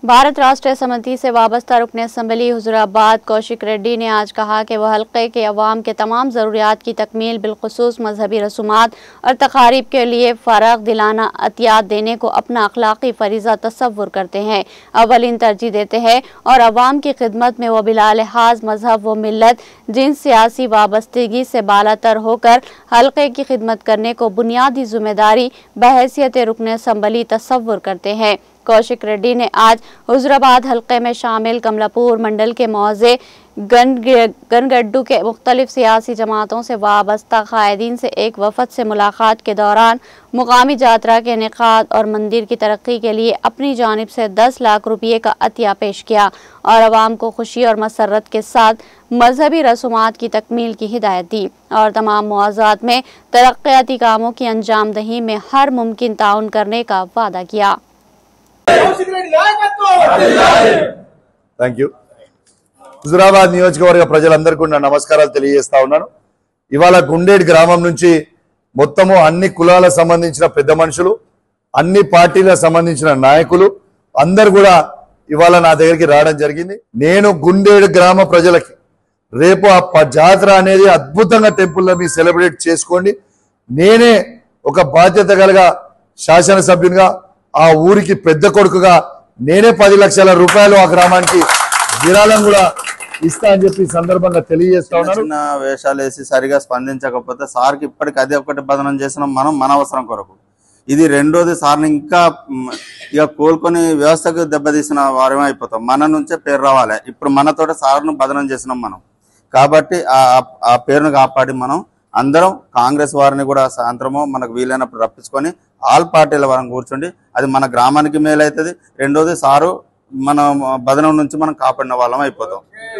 भारत राष्ट्रीय समिति से वाबस्ता रुकन असम्बली हुजूराबाद कौशिक रेड्डी ने आज कहा कि वह हल्के के अवाम के तमाम ज़रूरियात की तकमील बिलखुसूस मजहबी रसूमात और तकारीब के लिए फ़राग़ दिलाना अतियात देने को अपना अखलाक़ी फ़रीज़ा तस्वुर करते हैं, अवलिन तरजीह देते हैं और अवाम की खिदमत में वह बिला लिहाज मजहब व मिल्लत जिन सियासी वाबस्तगी से बालातर होकर हल्के की खिदमत करने को बुनियादी ज़िम्मेदारी बहैसियत रुकन असम्बली तस्वुर करते हैं। कौशिक रेड्डी ने आज हुजूराबाद हल्के में शामिल कमलापुर मंडल के मौजे गनगड्डू के मुख्तलिफ सियासी जमातों से वाबस्ता कायदीन से एक वफद से मुलाकात के दौरान मुकामी जातरा के इनेकाद और मंदिर की तरक्की के लिए अपनी जानिब से 10 लाख रुपये का अतिया पेश किया और अवाम को खुशी और मसरत के साथ मजहबी रसूमात की तकमील की हिदायत दी और तमाम मुआवजात में तरक्याती कामों की अंजाम दही में हर मुमकिन ताउन करने का वादा किया। Thank you. హుజూరాబాద్ నియోజకవర్గ ప్రజలందరికీ నా నమస్కారాలు తెలియజేస్తా ఉన్నాను। ఇవాళ గుండేడ్ గ్రామం నుంచి మొత్తము అన్ని కులాలకు సంబంధించిన పెద్ద మనుషులు, అన్ని పార్టీలకు సంబంధించిన నాయకులు అందరూ కూడా ఇవాళ నా దగ్గరికి రావడం జరిగింది। నేను గుండేడ్ గ్రామ ప్రజలకి రేపు ఆ జాతర అనేది అద్భుతంగా టెంపుల్లో మీ సెలబ్రేట్ చేసుకోండి। నేనే ఒక బాధ్యత గల శాసనసభ్యునిగా ఆ ఊరికి పెద్ద కొడుకుగా నేనే 10 లక్షల రూపాయలు ఆ గ్రామానికి విరాళం కూడా ఇస్తా అని చెప్పి సందర్భంగా తెలియజేస్తా ఉన్నాను। చిన్న వేషాలు వేసి సరిగా స్పందించకపోతే సార్కి ఇప్పటికి అదే ఒకటి బదనం చేసినాం మనం మన అవసరం కొరకు। ఇది రెండోది సార్ని ఇంకా ఇక కోలుకొని వ్యవస్థకు దెబ్బతీసిన వారమే అయిపోతాం, మన నుంచే పేరు రావాలి। ఇప్పుడు మనతోటి సార్ను బదనం చేసినాం మనం, కాబట్టి ఆ పేరును కాపాడి మనం అందరం కాంగ్రెస్ వారిని కూడా సాయంత్రమో మనకు వీలైనప్పుడు రప్పించుకొని ఆల్ పార్టీల వారిని కూర్చోండి, అది మన గ్రామానికి మేలు అవుతుంది। రెండోది సారు మన బదనం నుంచి మనం కాపాడిన వాళ్ళం అయిపోతాం।